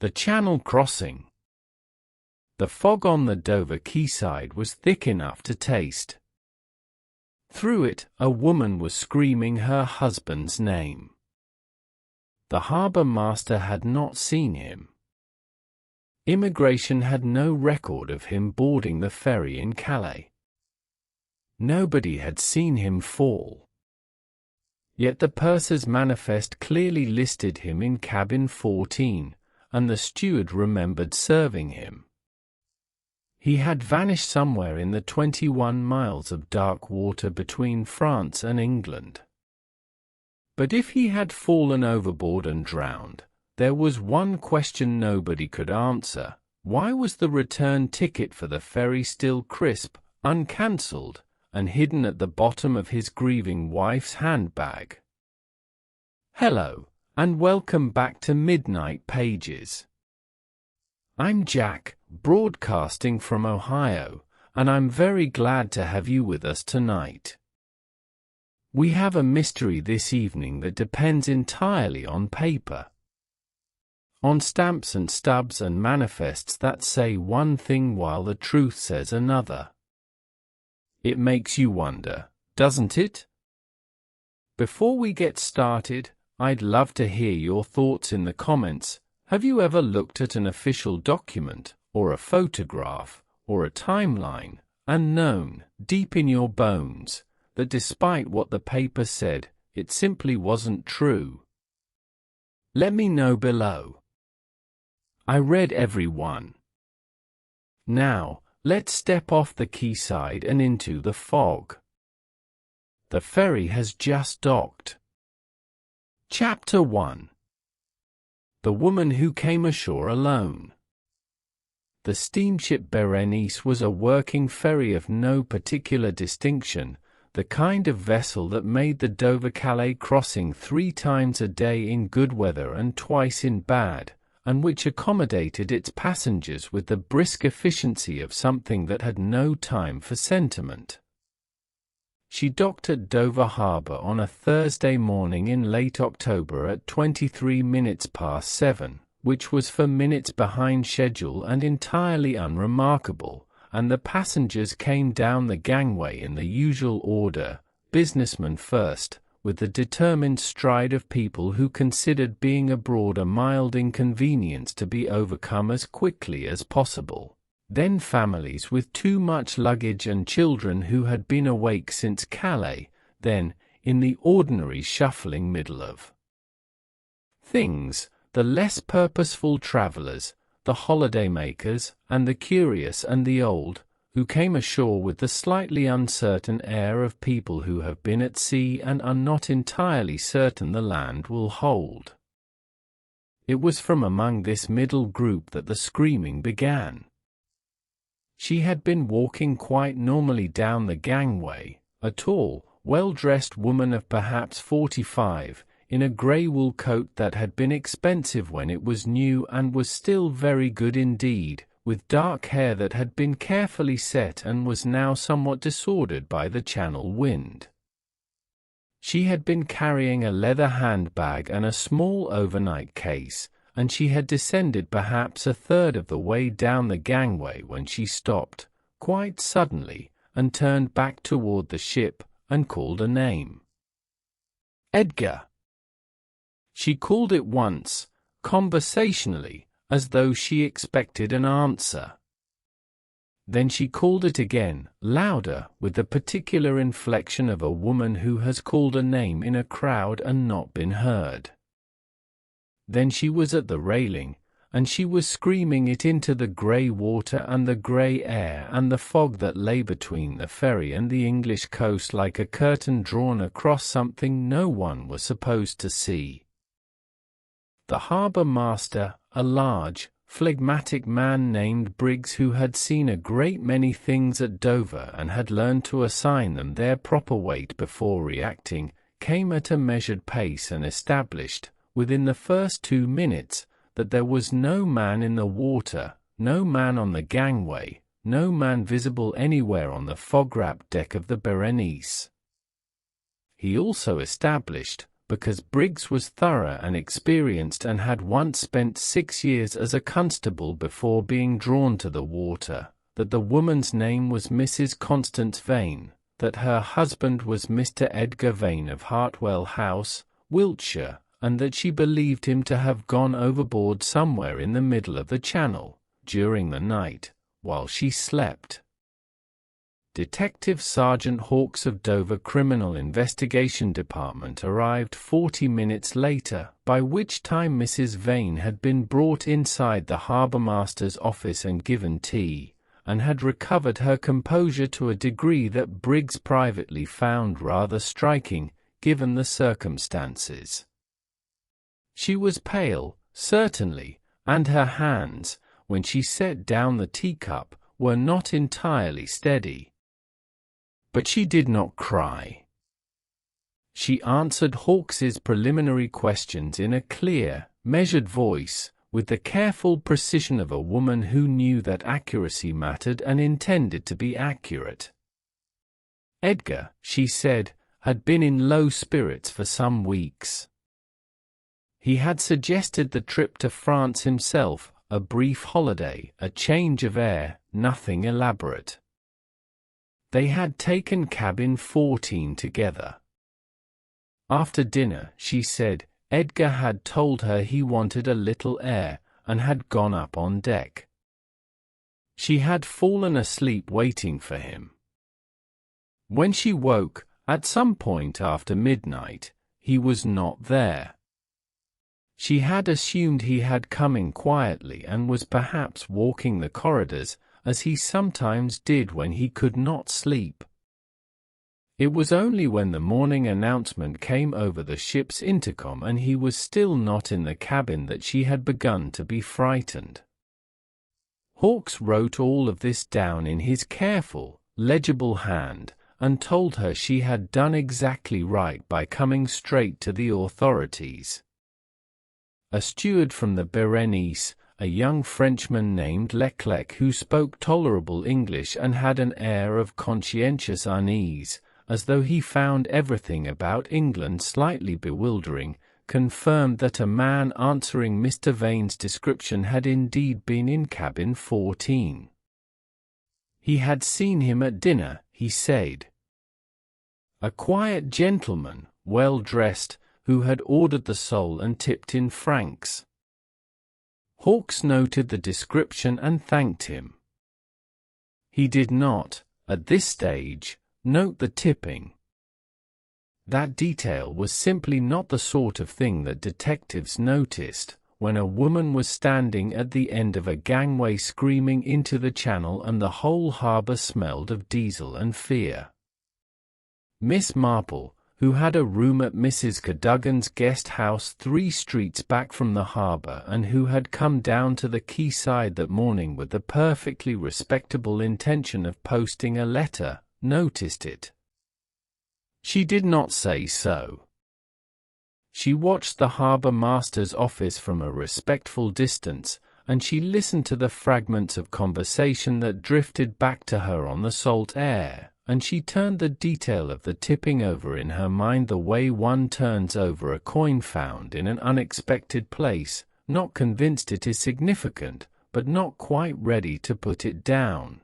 The Channel crossing. The fog on the Dover quayside was thick enough to taste. Through it, a woman was screaming her husband's name. The harbour master had not seen him. Immigration had no record of him boarding the ferry in Calais. Nobody had seen him fall. Yet the purser's manifest clearly listed him in cabin 14, and the steward remembered serving him. He had vanished somewhere in the 21 miles of dark water between France and England. But if he had fallen overboard and drowned, there was one question nobody could answer: why was the return ticket for the ferry still crisp, uncancelled, and hidden at the bottom of his grieving wife's handbag? Hello, and welcome back to Midnight Pages. I'm Jack, broadcasting from Ohio, and I'm very glad to have you with us tonight. We have a mystery this evening that depends entirely on paper. On stamps and stubs and manifests that say one thing while the truth says another. It makes you wonder, doesn't it? Before we get started, I'd love to hear your thoughts in the comments. Have you ever looked at an official document, or a photograph, or a timeline, and known, deep in your bones, that despite what the paper said, it simply wasn't true? Let me know below. I read every one. Now, let's step off the quayside and into the fog. The ferry has just docked. Chapter 1. The woman who came ashore alone. The steamship Berenice was a working ferry of no particular distinction, the kind of vessel that made the Dover-Calais crossing 3 times a day in good weather and twice in bad, and which accommodated its passengers with the brisk efficiency of something that had no time for sentiment. She docked at Dover Harbour on a Thursday morning in late October at 23 minutes past 7, which was 4 minutes behind schedule and entirely unremarkable, and the passengers came down the gangway in the usual order, businessmen first, with the determined stride of people who considered being abroad a mild inconvenience to be overcome as quickly as possible. Then families with too much luggage and children who had been awake since Calais, then, in the ordinary shuffling middle of things, the less purposeful travellers, the holiday-makers, and the curious and the old, who came ashore with the slightly uncertain air of people who have been at sea and are not entirely certain the land will hold. It was from among this middle group that the screaming began. She had been walking quite normally down the gangway, a tall, well-dressed woman of perhaps 45, in a grey wool coat that had been expensive when it was new and was still very good indeed, with dark hair that had been carefully set and was now somewhat disordered by the Channel wind. She had been carrying a leather handbag and a small overnight case, and she had descended perhaps 1/3 of the way down the gangway when she stopped, quite suddenly, and turned back toward the ship, and called a name. Edgar. She called it once, conversationally, as though she expected an answer. Then she called it again, louder, with the particular inflection of a woman who has called a name in a crowd and not been heard. Then she was at the railing, and she was screaming it into the grey water and the grey air and the fog that lay between the ferry and the English coast like a curtain drawn across something no one was supposed to see. The harbour master, a large, phlegmatic man named Briggs, who had seen a great many things at Dover and had learned to assign them their proper weight before reacting, came at a measured pace and established, within the first 2 minutes, that there was no man in the water, no man on the gangway, no man visible anywhere on the fog-wrapped deck of the Berenice. He also established, because Briggs was thorough and experienced and had once spent 6 years as a constable before being drawn to the water, that the woman's name was Mrs. Constance Vane, that her husband was Mr. Edgar Vane of Hartwell House, Wiltshire, and that she believed him to have gone overboard somewhere in the middle of the Channel, during the night, while she slept. Detective Sergeant Hawkes of Dover Criminal Investigation Department arrived 40 minutes later, by which time Mrs. Vane had been brought inside the harbourmaster's office and given tea, and had recovered her composure to a degree that Briggs privately found rather striking, given the circumstances. She was pale, certainly, and her hands, when she set down the teacup, were not entirely steady. But she did not cry. She answered Hawkes's preliminary questions in a clear, measured voice, with the careful precision of a woman who knew that accuracy mattered and intended to be accurate. Edgar, she said, had been in low spirits for some weeks. He had suggested the trip to France himself, a brief holiday, a change of air, nothing elaborate. They had taken cabin 14 together. After dinner, she said, Edgar had told her he wanted a little air, and had gone up on deck. She had fallen asleep waiting for him. When she woke, at some point after midnight, he was not there. She had assumed he had come in quietly and was perhaps walking the corridors, as he sometimes did when he could not sleep. It was only when the morning announcement came over the ship's intercom and he was still not in the cabin that she had begun to be frightened. Hawkes wrote all of this down in his careful, legible hand, and told her she had done exactly right by coming straight to the authorities. A steward from the Berenice, a young Frenchman named Clerk, who spoke tolerable English and had an air of conscientious unease, as though he found everything about England slightly bewildering, confirmed that a man answering Mr. Vane's description had indeed been in cabin 14. He had seen him at dinner, he said. A quiet gentleman, well dressed, who had ordered the sole and tipped in francs. Hawkes noted the description and thanked him. He did not, at this stage, note the tipping. That detail was simply not the sort of thing that detectives noticed, when a woman was standing at the end of a gangway screaming into the Channel and the whole harbour smelled of diesel and fear. Miss Marple, who had a room at Mrs. Cadogan's guest house 3 streets back from the harbour and who had come down to the quayside that morning with the perfectly respectable intention of posting a letter, noticed it. She did not say so. She watched the harbour master's office from a respectful distance, and she listened to the fragments of conversation that drifted back to her on the salt air, and she turned the detail of the tipping over in her mind the way one turns over a coin found in an unexpected place, not convinced it is significant, but not quite ready to put it down.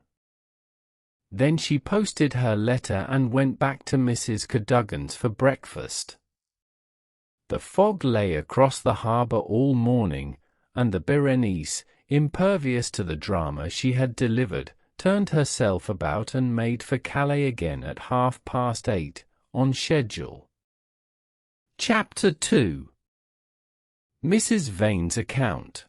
Then she posted her letter and went back to Mrs. Cadogan's for breakfast. The fog lay across the harbour all morning, and the Berenice, impervious to the drama she had delivered, turned herself about and made for Calais again at 8:30, on schedule. Chapter 2. Mrs. Vane's account.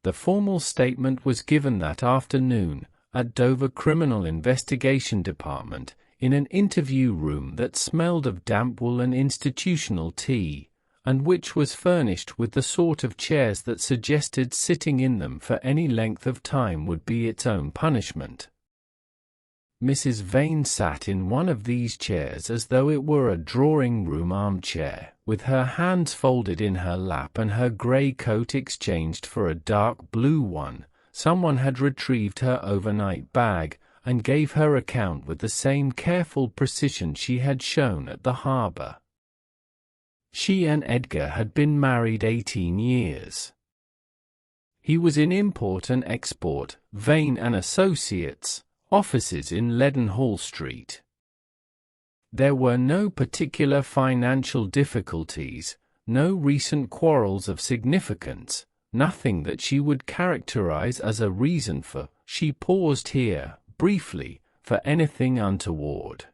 The formal statement was given that afternoon, at Dover Criminal Investigation Department, in an interview room that smelled of damp wool and institutional tea, and which was furnished with the sort of chairs that suggested sitting in them for any length of time would be its own punishment. Mrs. Vane sat in one of these chairs as though it were a drawing-room armchair, with her hands folded in her lap and her grey coat exchanged for a dark blue one. Someone had retrieved her overnight bag, and gave her account with the same careful precision she had shown at the harbour. She and Edgar had been married 18 years. He was in import and export, Vane and Associates, offices in Leadenhall Street. There were no particular financial difficulties, no recent quarrels of significance, nothing that she would characterize as a reason for, she paused here, briefly, for anything untoward.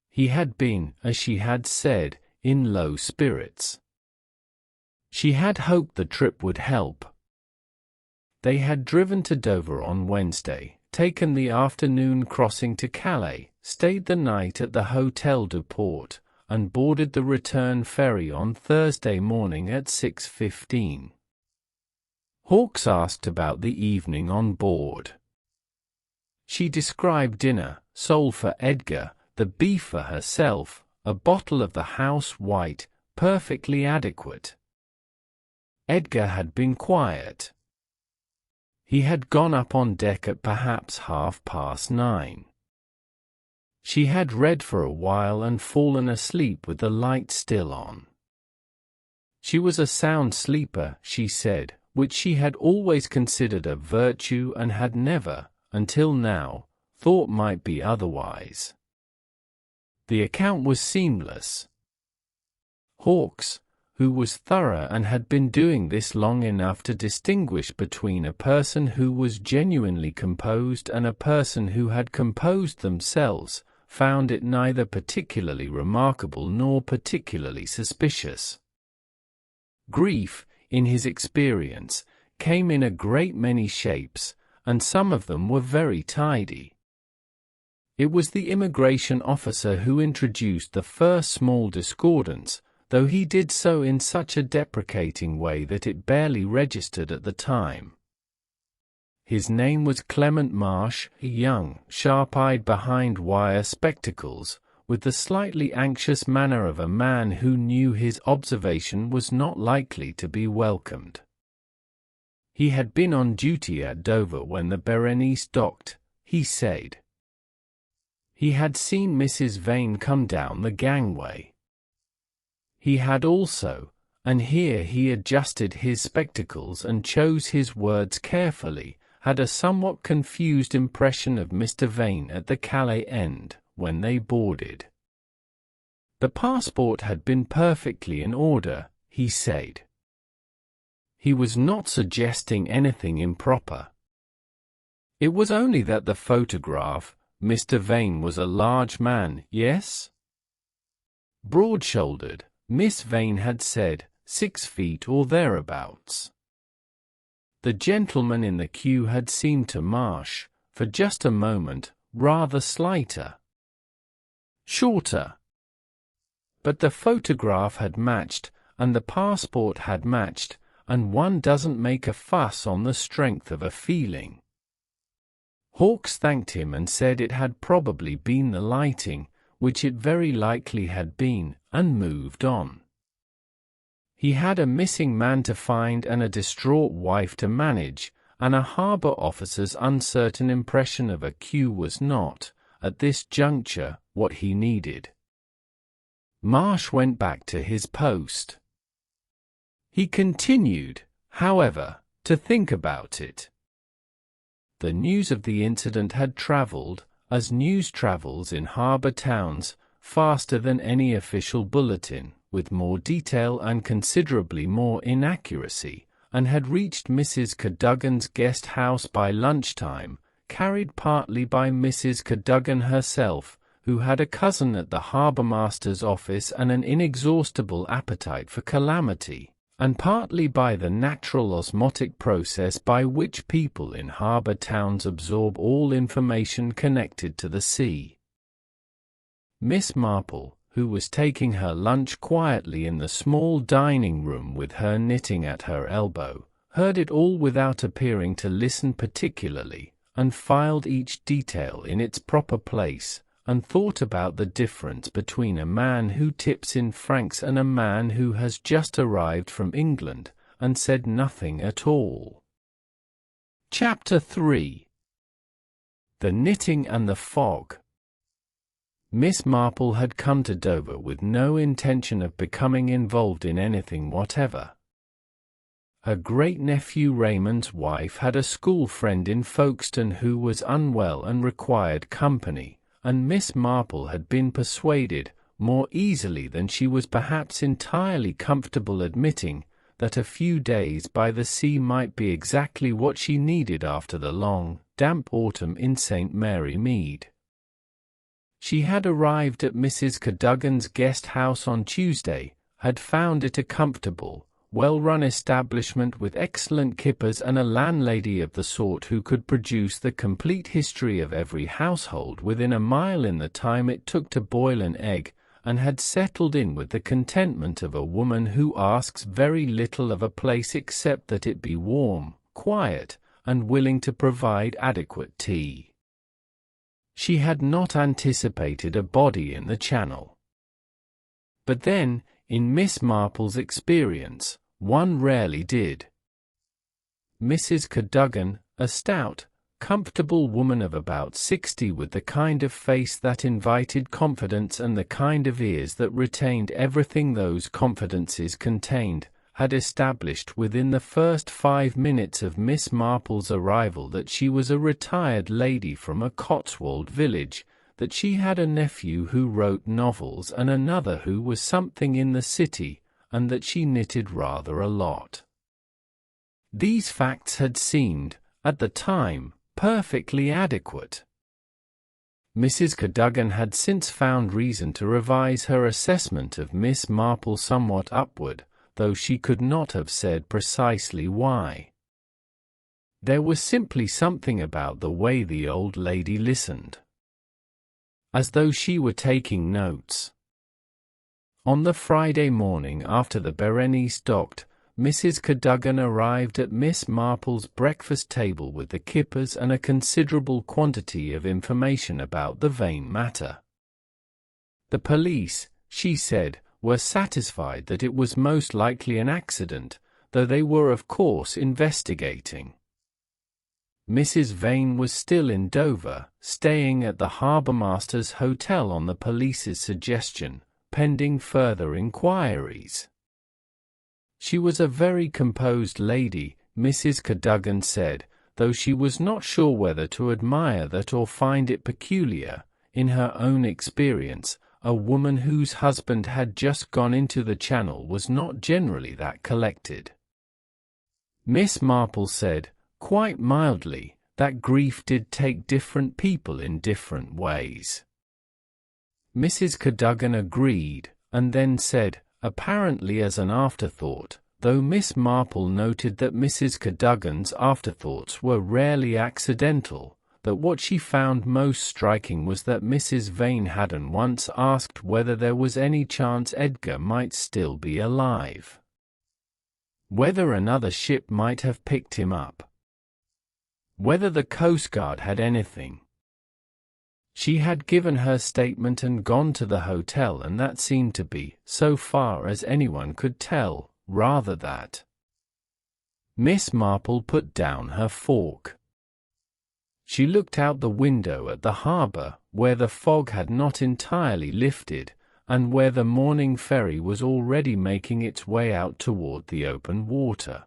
He had been, as she had said, in low spirits. She had hoped the trip would help. They had driven to Dover on Wednesday, taken the afternoon crossing to Calais, stayed the night at the Hôtel du Port, and boarded the return ferry on Thursday morning at 6:15. Hawkes asked about the evening on board. She described dinner, sole for Edgar, the beef for herself, a bottle of the house white, perfectly adequate. Edgar had been quiet. He had gone up on deck at perhaps 9:30. She had read for a while and fallen asleep with the light still on. She was a sound sleeper, she said, which she had always considered a virtue and had never, until now, thought might be otherwise. The account was seamless. Hawkes, who was thorough and had been doing this long enough to distinguish between a person who was genuinely composed and a person who had composed themselves, found it neither particularly remarkable nor particularly suspicious. Grief, in his experience, came in a great many shapes, and some of them were very tidy. It was the immigration officer who introduced the first small discordance, though he did so in such a deprecating way that it barely registered at the time. His name was Clement Marsh, a young, sharp-eyed behind-wire spectacles, with the slightly anxious manner of a man who knew his observation was not likely to be welcomed. He had been on duty at Dover when the Berenice docked, he said. He had seen Mrs. Vane come down the gangway. He had also, and here he adjusted his spectacles and chose his words carefully, had a somewhat confused impression of Mr. Vane at the Calais end, when they boarded. The passport had been perfectly in order, he said. He was not suggesting anything improper. It was only that the photograph, Mr. Vane was a large man, yes? Broad-shouldered, Miss Vane had said, 6 feet or thereabouts. The gentleman in the queue had seemed to Marsh, for just a moment, rather slighter. Shorter. But the photograph had matched, and the passport had matched, and one doesn't make a fuss on the strength of a feeling. Hawkes thanked him and said it had probably been the lighting, which it very likely had been, and moved on. He had a missing man to find and a distraught wife to manage, and a harbour officer's uncertain impression of a queue was not, at this juncture, what he needed. Marsh went back to his post. He continued, however, to think about it. The news of the incident had travelled, as news travels in harbour towns, faster than any official bulletin, with more detail and considerably more inaccuracy, and had reached Mrs. Cadogan's guest house by lunchtime, carried partly by Mrs. Cadogan herself, who had a cousin at the harbour-master's office and an inexhaustible appetite for calamity, and partly by the natural osmotic process by which people in harbour towns absorb all information connected to the sea. Miss Marple, who was taking her lunch quietly in the small dining-room with her knitting at her elbow, heard it all without appearing to listen particularly, and filed each detail in its proper place, and thought about the difference between a man who tips in francs and a man who has just arrived from England, and said nothing at all. Chapter 3. The Knitting and the Fog. Miss Marple had come to Dover with no intention of becoming involved in anything whatever. Her great-nephew Raymond's wife had a school friend in Folkestone who was unwell and required company, and Miss Marple had been persuaded, more easily than she was perhaps entirely comfortable admitting, that a few days by the sea might be exactly what she needed after the long, damp autumn in St. Mary Mead. She had arrived at Mrs. Cadogan's guest house on Tuesday, had found it a comfortable, well-run establishment with excellent kippers and a landlady of the sort who could produce the complete history of every household within a mile in the time it took to boil an egg, and had settled in with the contentment of a woman who asks very little of a place except that it be warm, quiet, and willing to provide adequate tea. She had not anticipated a body in the Channel. But then, in Miss Marple's experience, one rarely did. Mrs. Cadogan, a stout, comfortable woman of about 60 with the kind of face that invited confidence and the kind of ears that retained everything those confidences contained, had established within the first 5 minutes of Miss Marple's arrival that she was a retired lady from a Cotswold village, that she had a nephew who wrote novels and another who was something in the city, and that she knitted rather a lot. These facts had seemed, at the time, perfectly adequate. Mrs. Cadogan had since found reason to revise her assessment of Miss Marple somewhat upward, though she could not have said precisely why. There was simply something about the way the old lady listened, as though she were taking notes. On the Friday morning after the Berenice docked, Mrs. Cadogan arrived at Miss Marple's breakfast table with the kippers and a considerable quantity of information about the Vane matter. The police, she said, were satisfied that it was most likely an accident, though they were of course investigating. Mrs. Vane was still in Dover, staying at the harbourmaster's hotel on the police's suggestion, pending further inquiries. She was a very composed lady, Mrs. Cadogan said, though she was not sure whether to admire that or find it peculiar, in her own experience. A woman whose husband had just gone into the Channel was not generally that collected. Miss Marple said, quite mildly, that grief did take different people in different ways. Mrs. Cadogan agreed, and then said, apparently as an afterthought, though Miss Marple noted that Mrs. Cadogan's afterthoughts were rarely accidental, that what she found most striking was that Mrs. Vane hadn't once asked whether there was any chance Edgar might still be alive, whether another ship might have picked him up, whether the Coast Guard had anything. She had given her statement and gone to the hotel, and that seemed to be, so far as anyone could tell, rather that. Miss Marple put down her fork. She looked out the window at the harbour, where the fog had not entirely lifted, and where the morning ferry was already making its way out toward the open water.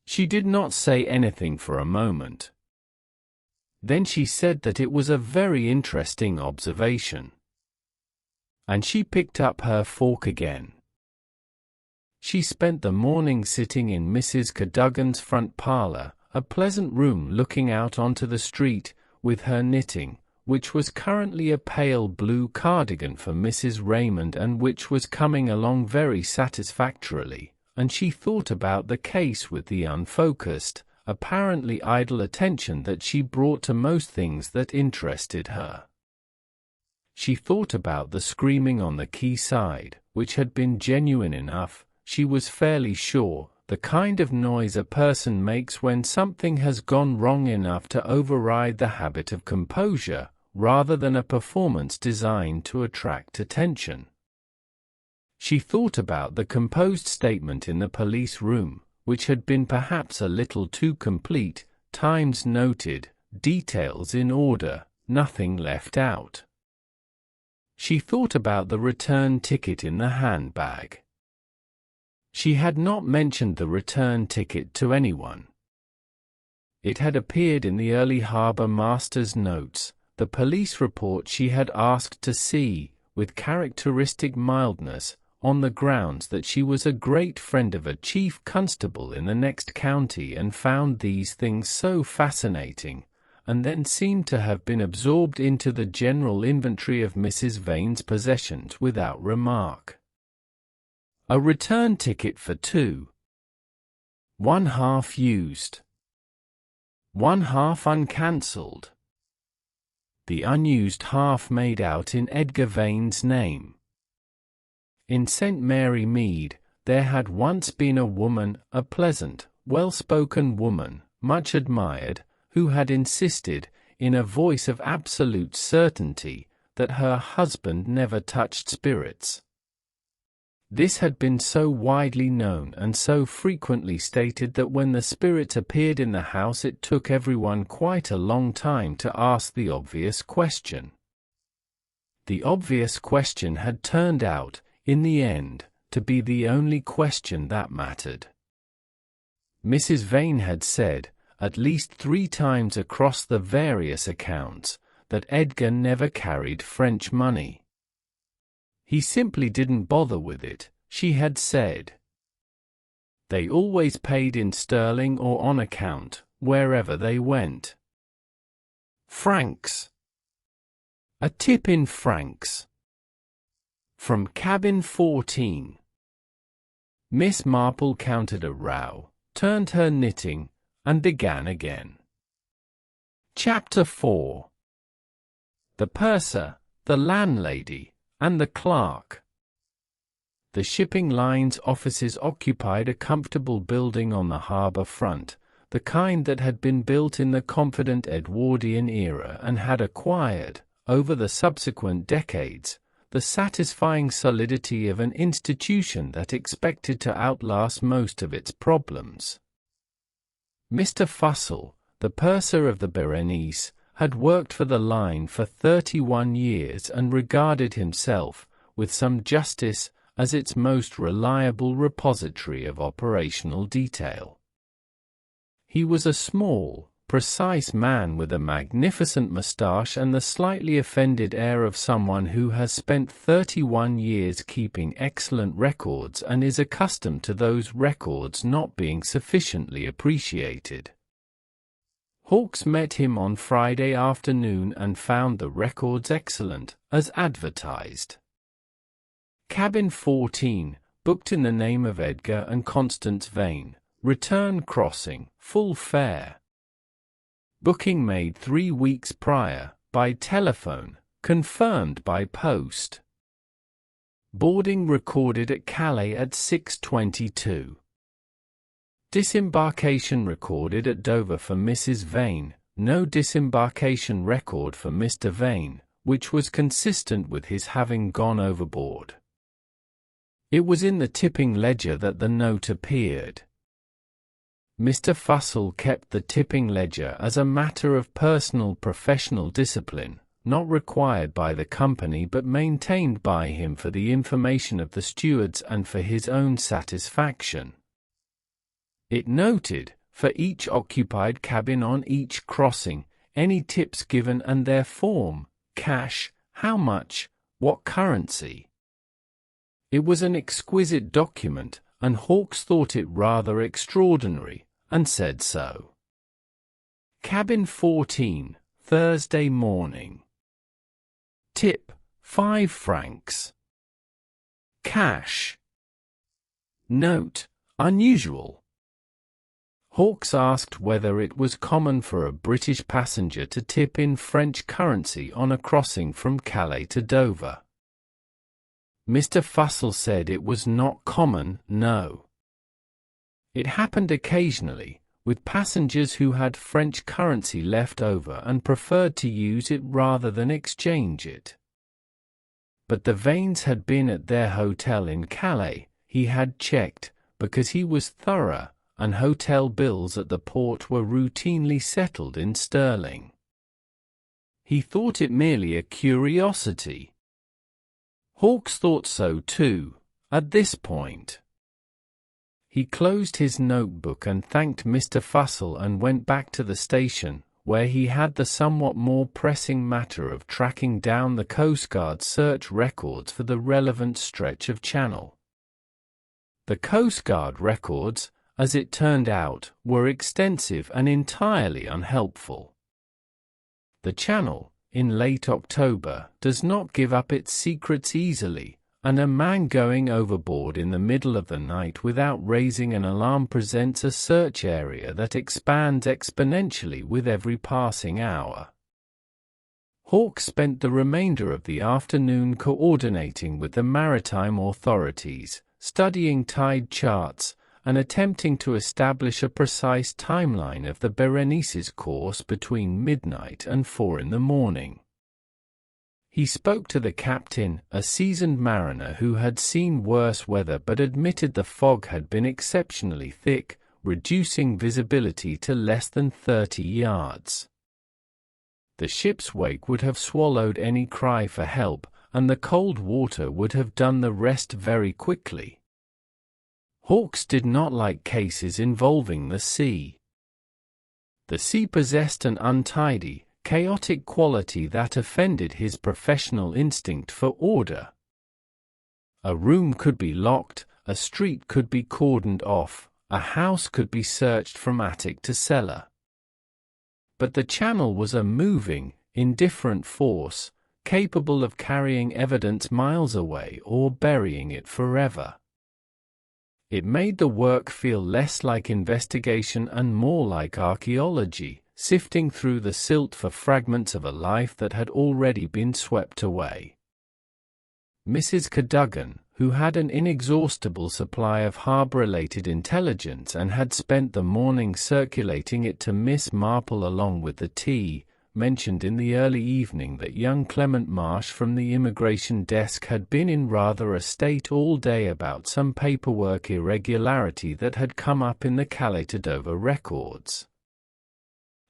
She did not say anything for a moment. Then she said that it was a very interesting observation. And she picked up her fork again. She spent the morning sitting in Mrs. Cadogan's front parlour, a pleasant room looking out onto the street, with her knitting, which was currently a pale blue cardigan for Mrs. Raymond and which was coming along very satisfactorily, and she thought about the case with the unfocused, apparently idle attention that she brought to most things that interested her. She thought about the screaming on the quayside, which had been genuine enough, she was fairly sure, the kind of noise a person makes when something has gone wrong enough to override the habit of composure, rather than a performance designed to attract attention. She thought about the composed statement in the police room, which had been perhaps a little too complete, times noted, details in order, nothing left out. She thought about the return ticket in the handbag. She had not mentioned the return ticket to anyone. It had appeared in the early harbour master's notes, the police report she had asked to see, with characteristic mildness, on the grounds that she was a great friend of a chief constable in the next county and found these things so fascinating, and then seemed to have been absorbed into the general inventory of Mrs. Vane's possessions without remark. A return ticket for two. One half used. One half uncancelled. The unused half made out in Edgar Vane's name. In St. Mary Mead, there had once been a woman, a pleasant, well-spoken woman, much admired, who had insisted, in a voice of absolute certainty, that her husband never touched spirits. This had been so widely known and so frequently stated that when the spirits appeared in the house it took everyone quite a long time to ask the obvious question. The obvious question had turned out, in the end, to be the only question that mattered. Mrs. Vane had said, at least 3 times across the various accounts, that Edgar never carried French money. He simply didn't bother with it, she had said. They always paid in sterling or on account, wherever they went. Francs. A tip in francs. From cabin 14. Miss Marple counted a row, turned her knitting, and began again. Chapter 4. The purser, the landlady, and the clerk. The shipping line's offices occupied a comfortable building on the harbour front, the kind that had been built in the confident Edwardian era and had acquired, over the subsequent decades, the satisfying solidity of an institution that expected to outlast most of its problems. Mr. Fussell, the purser of the Berenice, had worked for the line for 31 years and regarded himself, with some justice, as its most reliable repository of operational detail. He was a small, precise man with a magnificent moustache and the slightly offended air of someone who has spent 31 years keeping excellent records and is accustomed to those records not being sufficiently appreciated. Hawkes met him on Friday afternoon and found the records excellent, as advertised. Cabin 14, booked in the name of Edgar and Constance Vane, return crossing, full fare. Booking made 3 weeks prior, by telephone, confirmed by post. Boarding recorded at Calais at 6:22. Disembarkation recorded at Dover for Mrs. Vane, no disembarkation record for Mr. Vane, which was consistent with his having gone overboard. It was in the tipping ledger that the note appeared. Mr. Fussell kept the tipping ledger as a matter of personal professional discipline, not required by the company but maintained by him for the information of the stewards and for his own satisfaction. It noted, for each occupied cabin on each crossing, any tips given and their form, cash, how much, what currency. It was an exquisite document, and Hawkes thought it rather extraordinary, and said so. Cabin 14, Thursday morning. Tip, 5 francs. Cash. Note, unusual. Hawkes asked whether it was common for a British passenger to tip in French currency on a crossing from Calais to Dover. Mr. Fussell said it was not common, no. It happened occasionally, with passengers who had French currency left over and preferred to use it rather than exchange it. But the Vanes had been at their hotel in Calais, he had checked, because he was thorough, and hotel bills at the port were routinely settled in sterling. He thought it merely a curiosity. Hawkes thought so too, at this point. He closed his notebook and thanked Mr. Fussell and went back to the station, where he had the somewhat more pressing matter of tracking down the Coast Guard search records for the relevant stretch of channel. The Coast Guard records, as it turned out, were extensive and entirely unhelpful. The channel, in late October, does not give up its secrets easily, and a man going overboard in the middle of the night without raising an alarm presents a search area that expands exponentially with every passing hour. Hawkes spent the remainder of the afternoon coordinating with the maritime authorities, studying tide charts, and attempting to establish a precise timeline of the Berenice's course between midnight and 4 in the morning. He spoke to the captain, a seasoned mariner who had seen worse weather but admitted the fog had been exceptionally thick, reducing visibility to less than 30 yards. The ship's wake would have swallowed any cry for help, and the cold water would have done the rest very quickly. Hawkes did not like cases involving the sea. The sea possessed an untidy, chaotic quality that offended his professional instinct for order. A room could be locked, a street could be cordoned off, a house could be searched from attic to cellar. But the channel was a moving, indifferent force, capable of carrying evidence miles away or burying it forever. It made the work feel less like investigation and more like archaeology, sifting through the silt for fragments of a life that had already been swept away. Mrs. Cadogan, who had an inexhaustible supply of harbour-related intelligence and had spent the morning circulating it to Miss Marple along with the tea, mentioned in the early evening that young Clement Marsh from the immigration desk had been in rather a state all day about some paperwork irregularity that had come up in the Calais to Dover records.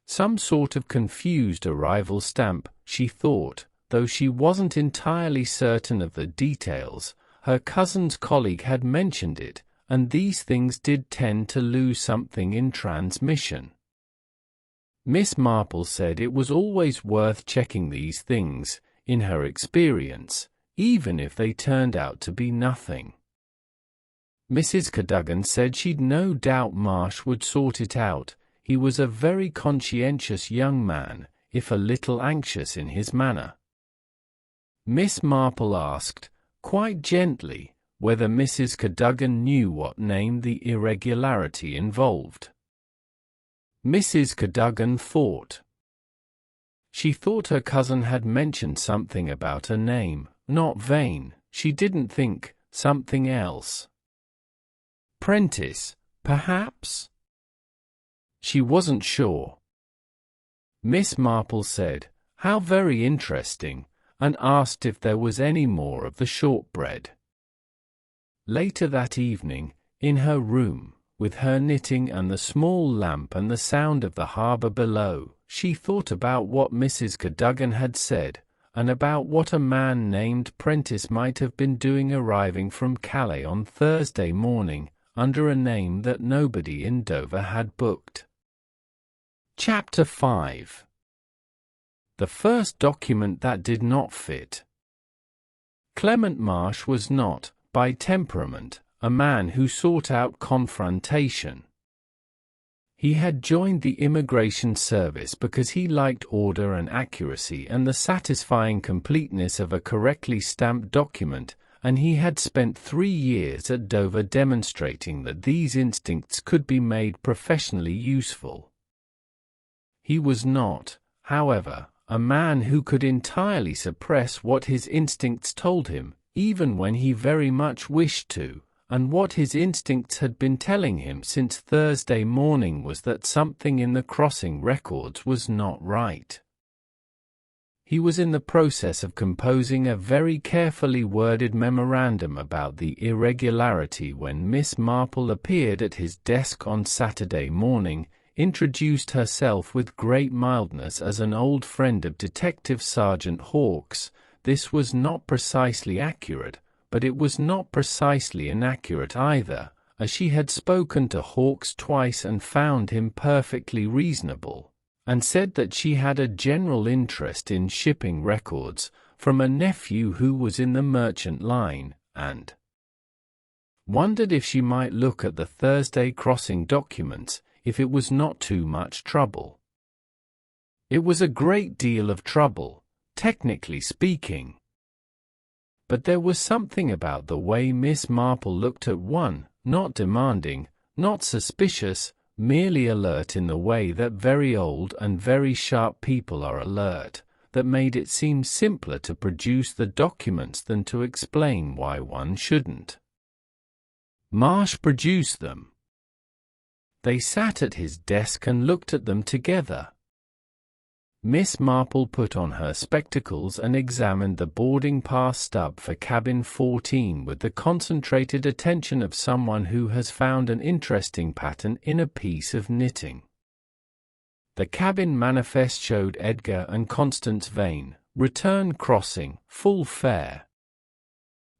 Some sort of confused arrival stamp, she thought, though she wasn't entirely certain of the details. Her cousin's colleague had mentioned it, and these things did tend to lose something in transmission. Miss Marple said it was always worth checking these things, in her experience, even if they turned out to be nothing. Mrs. Cadogan said she'd no doubt Marsh would sort it out. He was a very conscientious young man, if a little anxious in his manner. Miss Marple asked, quite gently, whether Mrs. Cadogan knew what name the irregularity involved. Mrs. Cadogan thought. She thought her cousin had mentioned something about a name, not Vane. She didn't think, something else. Prentice, perhaps? She wasn't sure. Miss Marple said, "How very interesting," and asked if there was any more of the shortbread. Later that evening, in her room, with her knitting and the small lamp and the sound of the harbour below, she thought about what Mrs. Cadogan had said, and about what a man named Prentice might have been doing arriving from Calais on Thursday morning, under a name that nobody in Dover had booked. Chapter 5. The first document that did not fit. Clement Marsh was not, by temperament, a man who sought out confrontation. He had joined the immigration service because he liked order and accuracy and the satisfying completeness of a correctly stamped document, and he had spent 3 years at Dover demonstrating that these instincts could be made professionally useful. He was not, however, a man who could entirely suppress what his instincts told him, even when he very much wished to, and what his instincts had been telling him since Thursday morning was that something in the crossing records was not right. He was in the process of composing a very carefully worded memorandum about the irregularity when Miss Marple appeared at his desk on Saturday morning, introduced herself with great mildness as an old friend of Detective Sergeant Hawkes, this was not precisely accurate, but it was not precisely inaccurate either, as she had spoken to Hawkes twice and found him perfectly reasonable, and said that she had a general interest in shipping records from a nephew who was in the merchant line, and wondered if she might look at the Thursday crossing documents if it was not too much trouble. It was a great deal of trouble, technically speaking. But there was something about the way Miss Marple looked at one, not demanding, not suspicious, merely alert in the way that very old and very sharp people are alert, that made it seem simpler to produce the documents than to explain why one shouldn't. Marsh produced them. They sat at his desk and looked at them together. Miss Marple put on her spectacles and examined the boarding pass stub for cabin 14 with the concentrated attention of someone who has found an interesting pattern in a piece of knitting. The cabin manifest showed Edgar and Constance Vane, return crossing, full fare.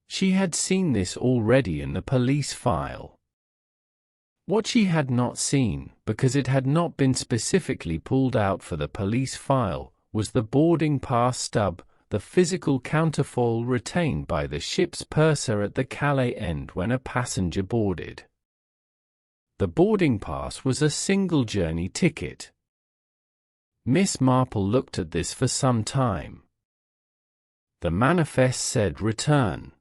She had seen this already in the police file. What she had not seen, because it had not been specifically pulled out for the police file, was the boarding pass stub, the physical counterfoil retained by the ship's purser at the Calais end when a passenger boarded. The boarding pass was a single journey ticket. Miss Marple looked at this for some time. The manifest said return.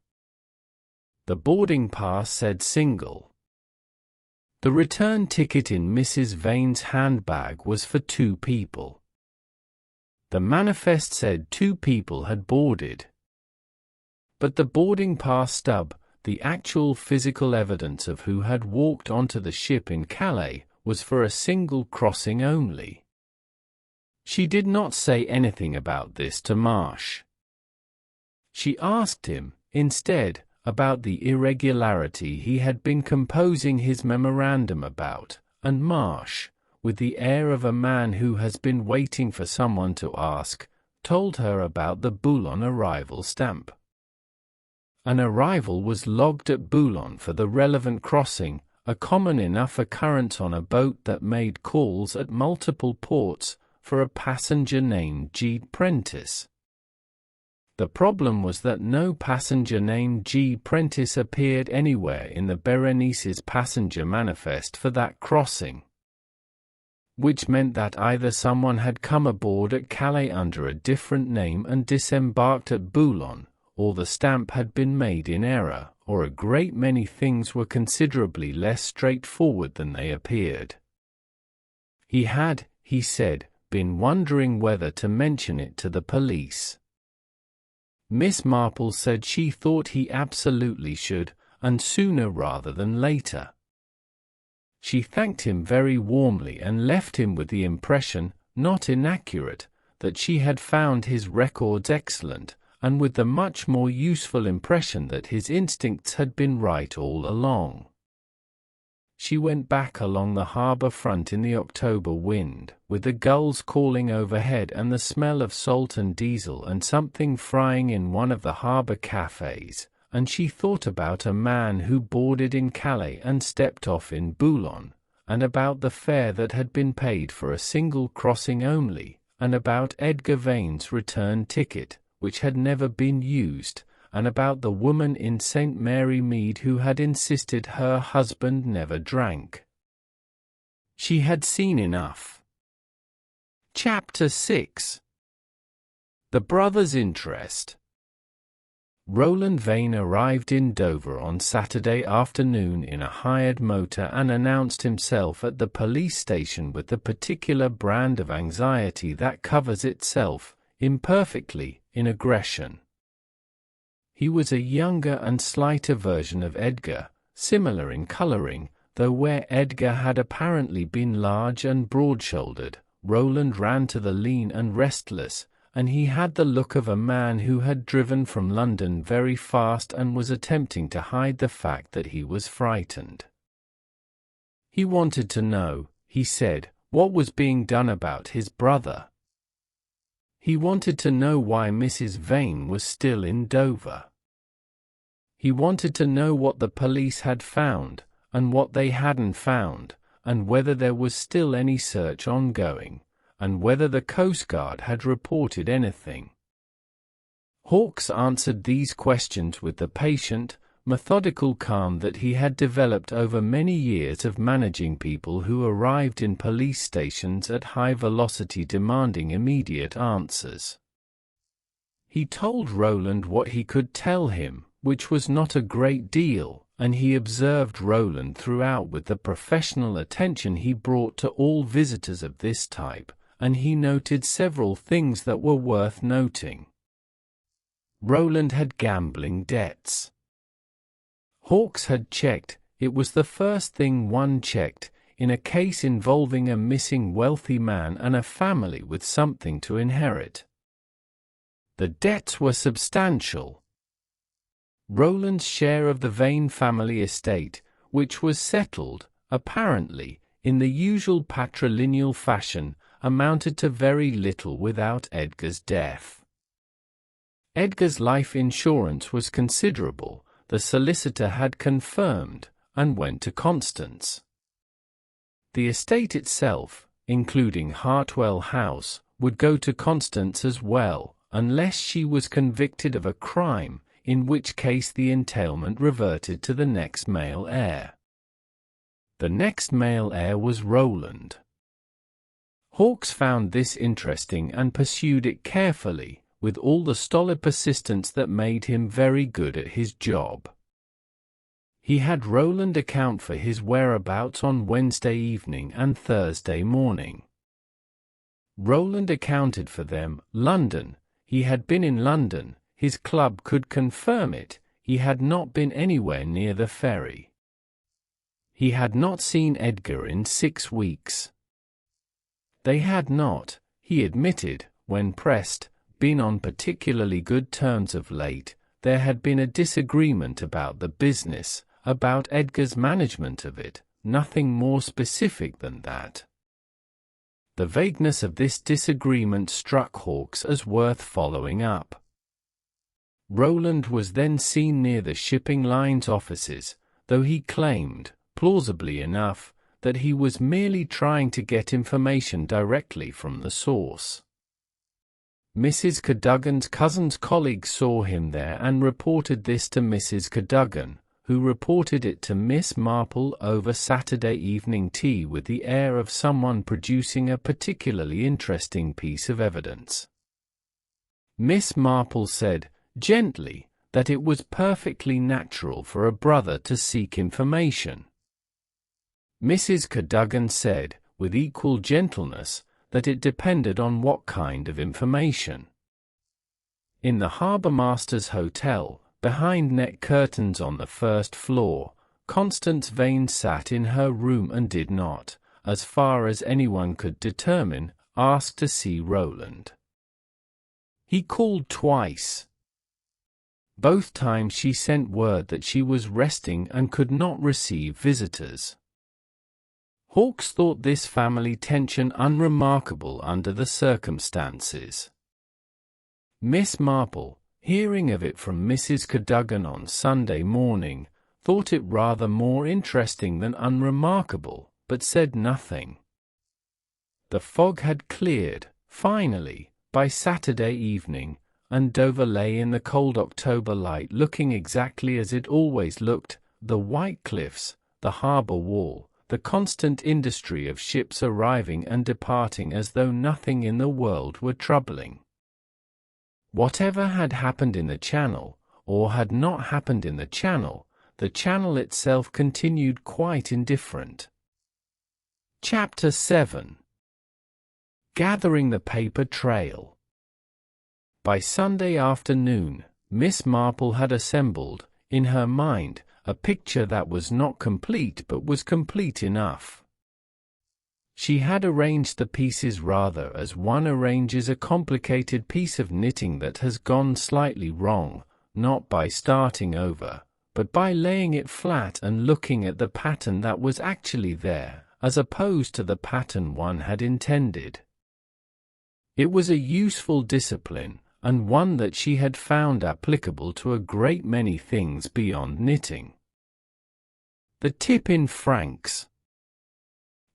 The boarding pass said single. The return ticket in Mrs. Vane's handbag was for 2 people. The manifest said 2 people had boarded. But the boarding pass stub, the actual physical evidence of who had walked onto the ship in Calais, was for a single crossing only. She did not say anything about this to Marsh. She asked him, instead, about the irregularity he had been composing his memorandum about, and Marsh, with the air of a man who has been waiting for someone to ask, told her about the Boulogne arrival stamp. An arrival was logged at Boulogne for the relevant crossing, a common enough occurrence on a boat that made calls at multiple ports for a passenger named G. Prentice. The problem was that no passenger named G. Prentice appeared anywhere in the Berenice's passenger manifest for that crossing, which meant that either someone had come aboard at Calais under a different name and disembarked at Boulogne, or the stamp had been made in error, or a great many things were considerably less straightforward than they appeared. He had, he said, been wondering whether to mention it to the police. Miss Marple said she thought he absolutely should, and sooner rather than later. She thanked him very warmly and left him with the impression, not inaccurate, that she had found his records excellent, and with the much more useful impression that his instincts had been right all along. She went back along the harbour front in the October wind, with the gulls calling overhead and the smell of salt and diesel and something frying in one of the harbour cafes, and she thought about a man who boarded in Calais and stepped off in Boulogne, and about the fare that had been paid for a single crossing only, and about Edgar Vane's return ticket, which had never been used, and about the woman in St. Mary Mead who had insisted her husband never drank. She had seen enough. Chapter 6. The Brothers' Interest. Roland Vane arrived in Dover on Saturday afternoon in a hired motor and announced himself at the police station with the particular brand of anxiety that covers itself, imperfectly, in aggression. He was a younger and slighter version of Edgar, similar in colouring, though where Edgar had apparently been large and broad-shouldered, Roland ran to the lean and restless, and he had the look of a man who had driven from London very fast and was attempting to hide the fact that he was frightened. He wanted to know, he said, what was being done about his brother. He wanted to know why Mrs. Vane was still in Dover. He wanted to know what the police had found, and what they hadn't found, and whether there was still any search ongoing, and whether the Coast Guard had reported anything. Hawkes answered these questions with the patient, methodical calm that he had developed over many years of managing people who arrived in police stations at high velocity demanding immediate answers. He told Roland what he could tell him, which was not a great deal, and he observed Roland throughout with the professional attention he brought to all visitors of this type, and he noted several things that were worth noting. Roland had gambling debts. Hawkes had checked, it was the first thing one checked, in a case involving a missing wealthy man and a family with something to inherit. The debts were substantial. Roland's share of the Vane family estate, which was settled, apparently, in the usual patrilineal fashion, amounted to very little without Edgar's death. Edgar's life insurance was considerable, the solicitor had confirmed, and went to Constance. The estate itself, including Hartwell House, would go to Constance as well, unless she was convicted of a crime, in which case the entailment reverted to the next male heir. The next male heir was Roland. Hawkes found this interesting and pursued it carefully, with all the stolid persistence that made him very good at his job. He had Roland account for his whereabouts on Wednesday evening and Thursday morning. Roland accounted for them, London, he had been in London, his club could confirm it, he had not been anywhere near the ferry. He had not seen Edgar in 6 weeks. They had not, he admitted, when pressed, been on particularly good terms of late. There had been a disagreement about the business, about Edgar's management of it, nothing more specific than that. The vagueness of this disagreement struck Hawkes as worth following up. Roland was then seen near the shipping line's offices, though he claimed, plausibly enough, that he was merely trying to get information directly from the source. Mrs. Cadogan's cousin's colleague saw him there and reported this to Mrs. Cadogan, who reported it to Miss Marple over Saturday evening tea with the air of someone producing a particularly interesting piece of evidence. Miss Marple said, gently, that it was perfectly natural for a brother to seek information. Mrs. Cadogan said, with equal gentleness, that it depended on what kind of information. In the Harbour Master's Hotel, behind net curtains on the first floor, Constance Vane sat in her room and did not, as far as anyone could determine, ask to see Roland. He called twice. Both times she sent word that she was resting and could not receive visitors. Hawkes thought this family tension unremarkable under the circumstances. Miss Marple, hearing of it from Mrs. Cadogan on Sunday morning, thought it rather more interesting than unremarkable, but said nothing. The fog had cleared, finally, by Saturday evening, and Dover lay in the cold October light looking exactly as it always looked, the white cliffs, the harbour wall, the constant industry of ships arriving and departing as though nothing in the world were troubling. Whatever had happened in the Channel, or had not happened in the Channel itself continued quite indifferent. Chapter 7. Gathering the paper trail. By Sunday afternoon, Miss Marple had assembled, in her mind, a picture that was not complete but was complete enough. She had arranged the pieces rather as one arranges a complicated piece of knitting that has gone slightly wrong, not by starting over, but by laying it flat and looking at the pattern that was actually there, as opposed to the pattern one had intended. It was a useful discipline, and one that she had found applicable to a great many things beyond knitting. The tip in francs.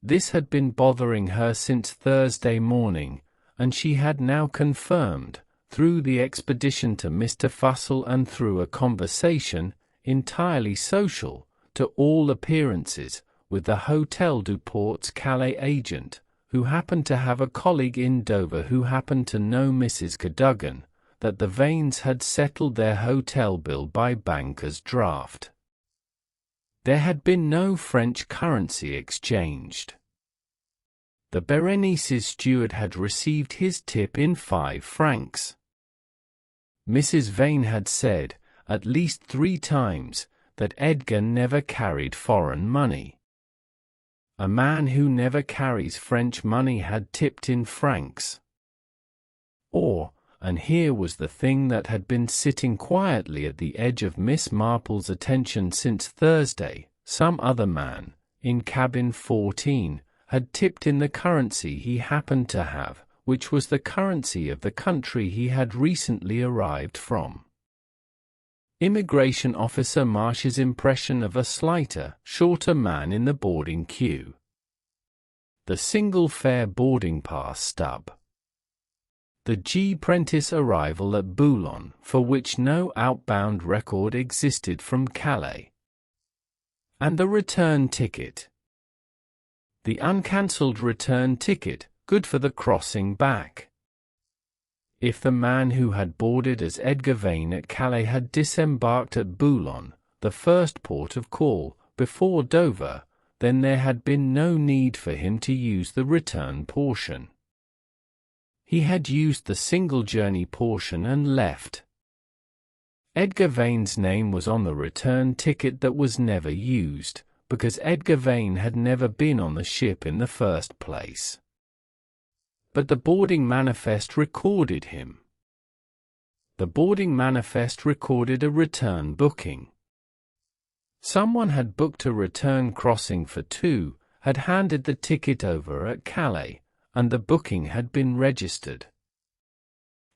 This had been bothering her since Thursday morning, and she had now confirmed, through the expedition to Mr. Fussell and through a conversation, entirely social, to all appearances, with the Hôtel du Port's Calais agent, who happened to have a colleague in Dover who happened to know Mrs. Cadogan, that the Vanes had settled their hotel bill by banker's draft. There had been no French currency exchanged. The Berenice's steward had received his tip in 5 francs. Mrs. Vane had said, at least 3 times, that Edgar never carried foreign money. A man who never carries French money had tipped in francs. Or, and here was the thing that had been sitting quietly at the edge of Miss Marple's attention since Thursday, some other man, in cabin 14, had tipped in the currency he happened to have, which was the currency of the country he had recently arrived from. Immigration Officer Marsh's impression of a slighter, shorter man in the boarding queue. The single fare boarding pass stub. The G. Prentice arrival at Boulogne, for which no outbound record existed from Calais. And the return ticket. The uncancelled return ticket, good for the crossing back. If the man who had boarded as Edgar Vane at Calais had disembarked at Boulogne, the first port of call, before Dover, then there had been no need for him to use the return portion. He had used the single journey portion and left. Edgar Vane's name was on the return ticket that was never used, because Edgar Vane had never been on the ship in the first place. But the boarding manifest recorded him. The boarding manifest recorded a return booking. Someone had booked a return crossing for 2, had handed the ticket over at Calais, and the booking had been registered.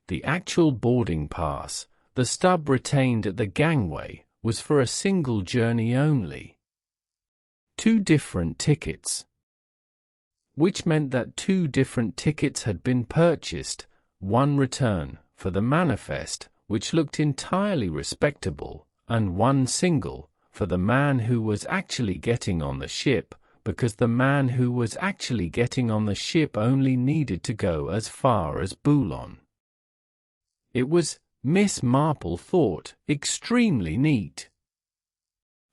The actual boarding pass, the stub retained at the gangway, was for a single journey only. 2 different tickets. Which meant that 2 different tickets had been purchased, one return, for the manifest, which looked entirely respectable, and one single, for the man who was actually getting on the ship, because the man who was actually getting on the ship only needed to go as far as Boulogne. It was, Miss Marple thought, extremely neat.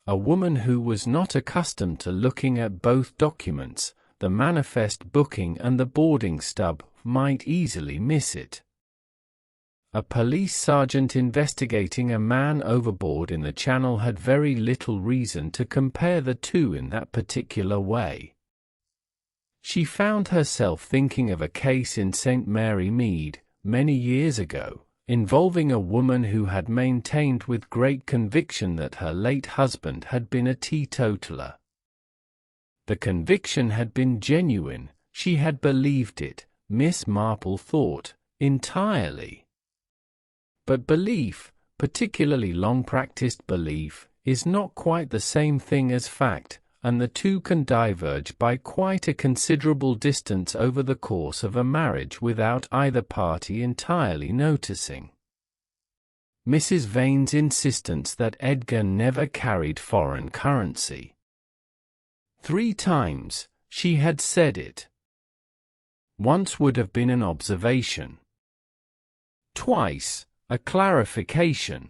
A woman who was not accustomed to looking at both documents, the manifest booking and the boarding stub, might easily miss it. A police sergeant investigating a man overboard in the Channel had very little reason to compare the 2 in that particular way. She found herself thinking of a case in St. Mary Mead, many years ago, involving a woman who had maintained with great conviction that her late husband had been a teetotaler. The conviction had been genuine, she had believed it, Miss Marple thought, entirely. But belief, particularly long-practiced belief, is not quite the same thing as fact, and the 2 can diverge by quite a considerable distance over the course of a marriage without either party entirely noticing. Mrs. Vane's insistence that Edgar never carried foreign currency. 3 times, she had said it. Once would have been an observation. Twice, a clarification.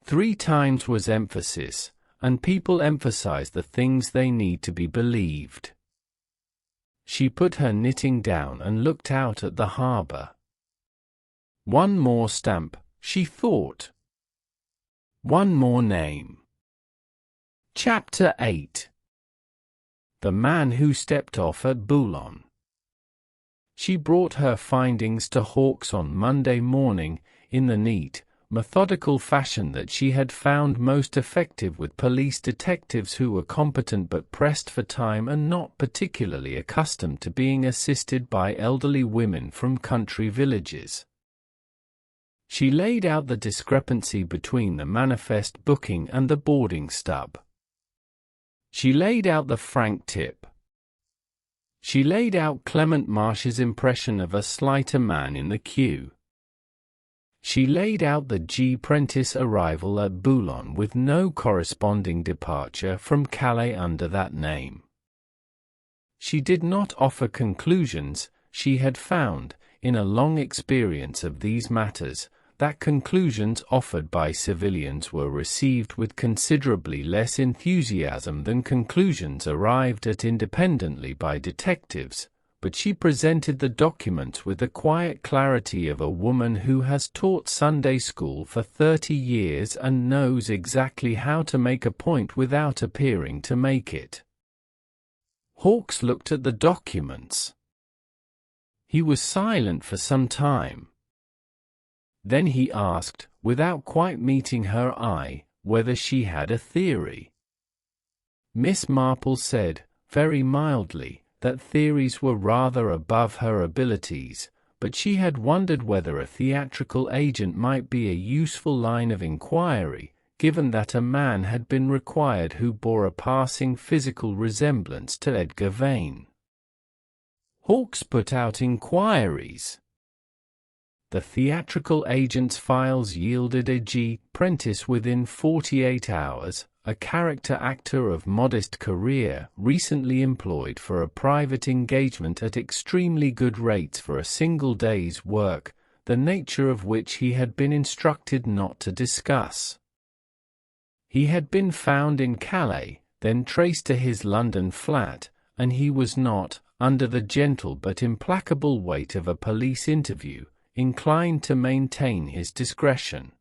3 times was emphasis, and people emphasize the things they need to be believed. She put her knitting down and looked out at the harbour. One more stamp, she thought. One more name. Chapter 8. The man who stepped off at Boulogne. She brought her findings to Hawks on Monday morning, in the neat, methodical fashion that she had found most effective with police detectives who were competent but pressed for time and not particularly accustomed to being assisted by elderly women from country villages. She laid out the discrepancy between the manifest booking and the boarding stub. She laid out the franc tip. She laid out Clement Marsh's impression of a slighter man in the queue. She laid out the G. Prentice arrival at Boulogne with no corresponding departure from Calais under that name. She did not offer conclusions. She had found, in a long experience of these matters, that conclusions offered by civilians were received with considerably less enthusiasm than conclusions arrived at independently by detectives, but she presented the documents with the quiet clarity of a woman who has taught Sunday school for 30 years and knows exactly how to make a point without appearing to make it. Hawkes looked at the documents. He was silent for some time. Then he asked, without quite meeting her eye, whether she had a theory. Miss Marple said, very mildly, that theories were rather above her abilities, but she had wondered whether a theatrical agent might be a useful line of inquiry, given that a man had been required who bore a passing physical resemblance to Edgar Vane. Hawkes put out inquiries. The theatrical agent's files yielded a G. Prentice within 48 hours, a character actor of modest career, recently employed for a private engagement at extremely good rates for a single day's work, the nature of which he had been instructed not to discuss. He had been found in Calais, then traced to his London flat, and he was not, under the gentle but implacable weight of a police interview, inclined to maintain his discretion.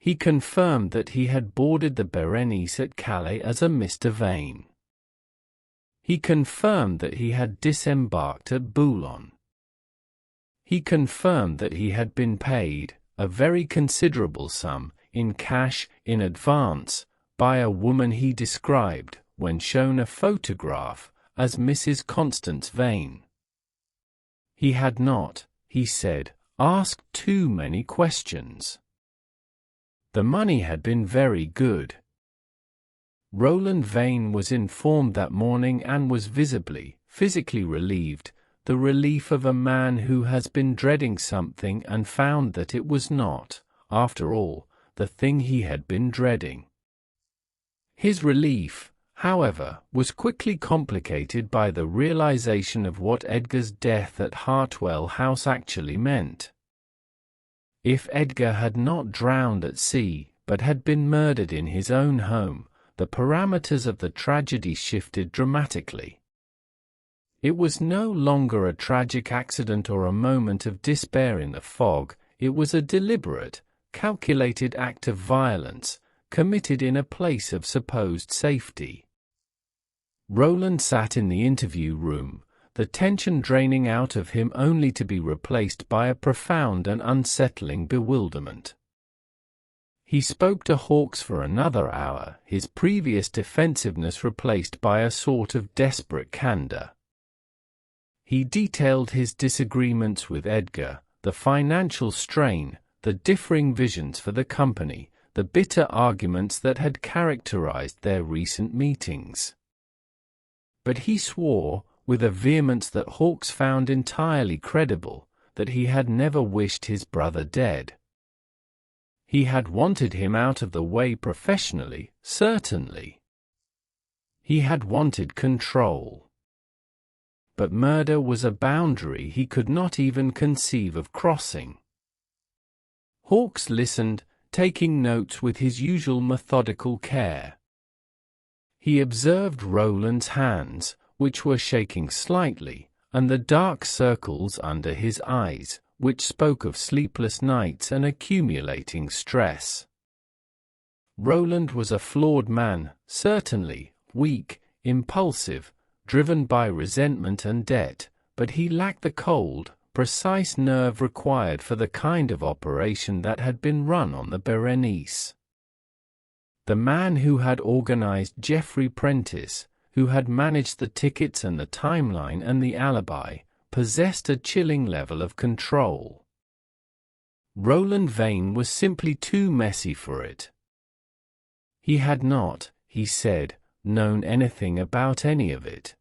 He confirmed that he had boarded the Berenice at Calais as a Mr. Vane. He confirmed that he had disembarked at Boulogne. He confirmed that he had been paid, a very considerable sum, in cash, in advance, by a woman he described, when shown a photograph, as Mrs. Constance Vane. He had not, he said, asked too many questions. The money had been very good. Roland Vane was informed that morning and was visibly, physically relieved, the relief of a man who has been dreading something and found that it was not, after all, the thing he had been dreading. His relief, however, was quickly complicated by the realization of what Edgar's death at Hartwell House actually meant. If Edgar had not drowned at sea, but had been murdered in his own home, the parameters of the tragedy shifted dramatically. It was no longer a tragic accident or a moment of despair in the fog, it was a deliberate, calculated act of violence, committed in a place of supposed safety. Roland sat in the interview room, the tension draining out of him only to be replaced by a profound and unsettling bewilderment. He spoke to Hawkes for another hour, his previous defensiveness replaced by a sort of desperate candor. He detailed his disagreements with Edgar, the financial strain, the differing visions for the company, the bitter arguments that had characterized their recent meetings. But he swore, with a vehemence that Hawkes found entirely credible, that he had never wished his brother dead. He had wanted him out of the way professionally, certainly. He had wanted control. But murder was a boundary he could not even conceive of crossing. Hawkes listened, taking notes with his usual methodical care. He observed Roland's hands, which were shaking slightly, and the dark circles under his eyes, which spoke of sleepless nights and accumulating stress. Roland was a flawed man, certainly, weak, impulsive, driven by resentment and debt, but he lacked the cold, precise nerve required for the kind of operation that had been run on the Berenice. The man who had organized Geoffrey Prentice, who had managed the tickets and the timeline and the alibi, possessed a chilling level of control. Roland Vane was simply too messy for it. He had not, he said, known anything about any of it.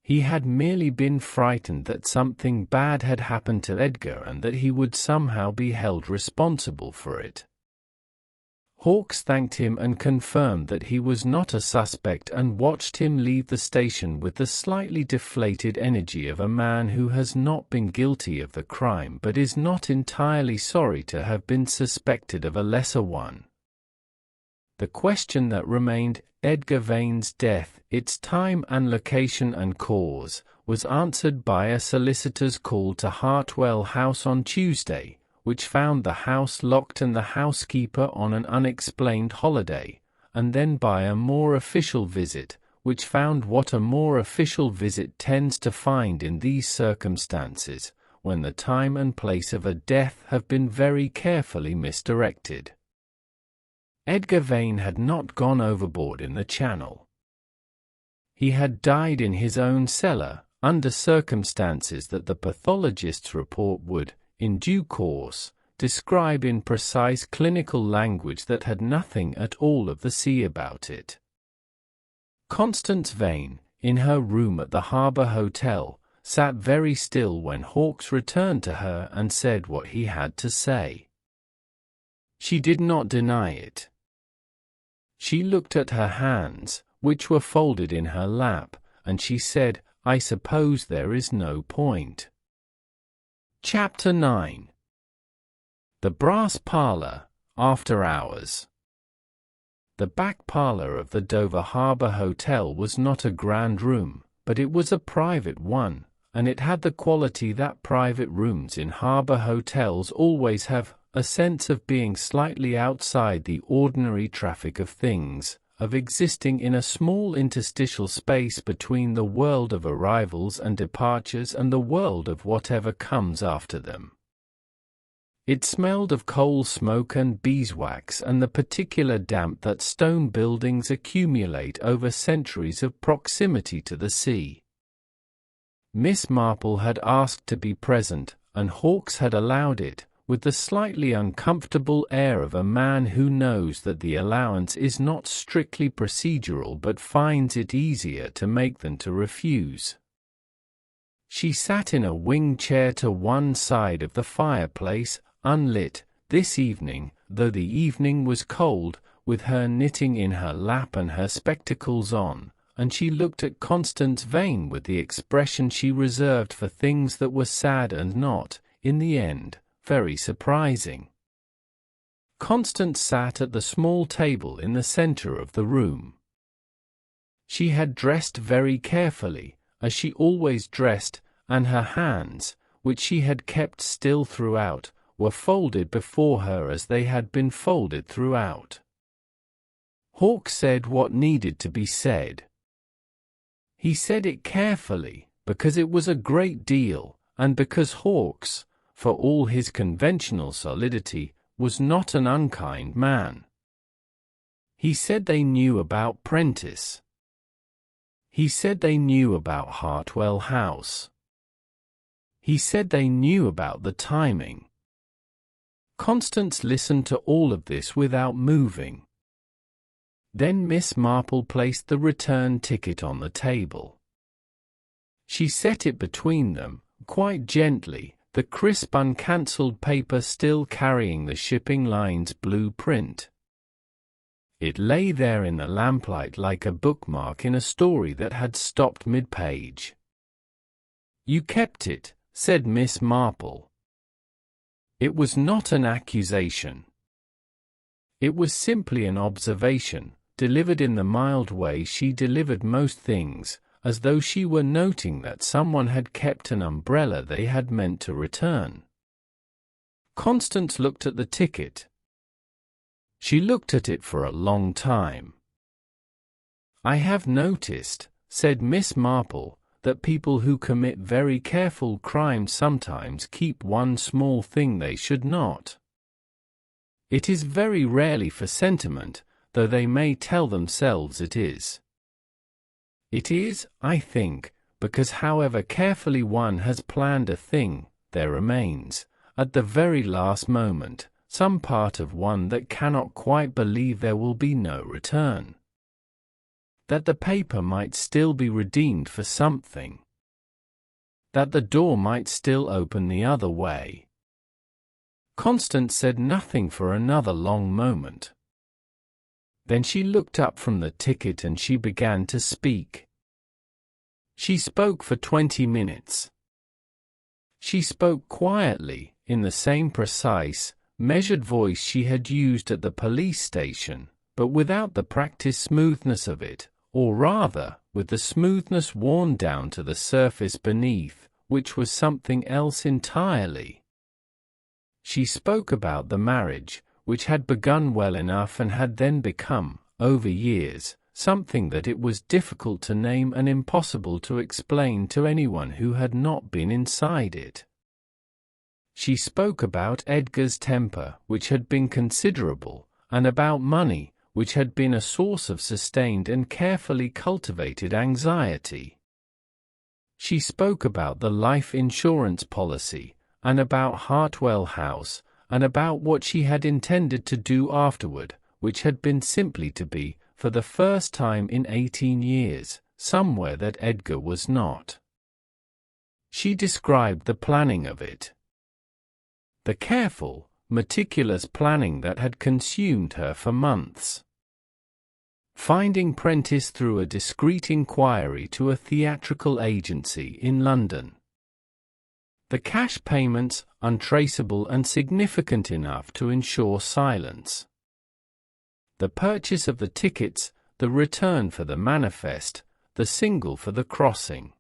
He had merely been frightened that something bad had happened to Edgar and that he would somehow be held responsible for it. Hawkes thanked him and confirmed that he was not a suspect and watched him leave the station with the slightly deflated energy of a man who has not been guilty of the crime but is not entirely sorry to have been suspected of a lesser one. The question that remained, Edgar Vane's death, its time and location and cause, was answered by a solicitor's call to Hartwell House on Tuesday, which found the house locked and the housekeeper on an unexplained holiday, and then by a more official visit, which found what a more official visit tends to find in these circumstances, when the time and place of a death have been very carefully misdirected. Edgar Vane had not gone overboard in the Channel. He had died in his own cellar, under circumstances that the pathologist's report would, in due course, describe in precise clinical language that had nothing at all of the sea about it. Constance Vane, in her room at the Harbour Hotel, sat very still when Hawkes returned to her and said what he had to say. She did not deny it. She looked at her hands, which were folded in her lap, and she said, "I suppose there is no point." Chapter 9. The Brass Parlour, After Hours. The back parlour of the Dover Harbour Hotel was not a grand room, but it was a private one, and it had the quality that private rooms in harbour hotels always have, a sense of being slightly outside the ordinary traffic of things, of existing in a small interstitial space between the world of arrivals and departures and the world of whatever comes after them. It smelled of coal smoke and beeswax and the particular damp that stone buildings accumulate over centuries of proximity to the sea. Miss Marple had asked to be present, and Hawkes had allowed it, with the slightly uncomfortable air of a man who knows that the allowance is not strictly procedural but finds it easier to make than to refuse. She sat in a wing chair to one side of the fireplace, unlit, this evening, though the evening was cold, with her knitting in her lap and her spectacles on, and she looked at Constance Vane with the expression she reserved for things that were sad and not, in the end, very surprising. Constance sat at the small table in the centre of the room. She had dressed very carefully, as she always dressed, and her hands, which she had kept still throughout, were folded before her as they had been folded throughout. Hawkes said what needed to be said. He said it carefully, because it was a great deal, and because Hawkes, for all his conventional solidity, was not an unkind man. He said they knew about Prentice. He said they knew about Hartwell House. He said they knew about the timing. Constance listened to all of this without moving. Then Miss Marple placed the return ticket on the table. She set it between them, quite gently, the crisp uncancelled paper still carrying the shipping line's blue print. It lay there in the lamplight like a bookmark in a story that had stopped mid-page. "You kept it," said Miss Marple. It was not an accusation. It was simply an observation, delivered in the mild way she delivered most things, as though she were noting that someone had kept an umbrella they had meant to return. Constance looked at the ticket. She looked at it for a long time. "I have noticed," said Miss Marple, that people who commit very careful crimes sometimes keep one small thing they should not. It is very rarely for sentiment, though they may tell themselves it is. It is, I think, because however carefully one has planned a thing, there remains, at the very last moment, some part of one that cannot quite believe there will be no return. That the paper might still be redeemed for something. That the door might still open the other way. Constance said nothing for another long moment. Then she looked up from the ticket and she began to speak. She spoke for 20 minutes. She spoke quietly, in the same precise, measured voice she had used at the police station, but without the practiced smoothness of it, or rather, with the smoothness worn down to the surface beneath, which was something else entirely. She spoke about the marriage, which had begun well enough and had then become, over years, something that it was difficult to name and impossible to explain to anyone who had not been inside it. She spoke about Edgar's temper, which had been considerable, and about money, which had been a source of sustained and carefully cultivated anxiety. She spoke about the life insurance policy, and about Hartwell House, and about what she had intended to do afterward, which had been simply to be, for the first time in 18 years, somewhere that Edgar was not. She described the planning of it. The careful, meticulous planning that had consumed her for months. Finding Prentice through a discreet inquiry to a theatrical agency in London. The cash payments, untraceable and significant enough to ensure silence. The purchase of the tickets, the return for the manifest, the single for the crossing.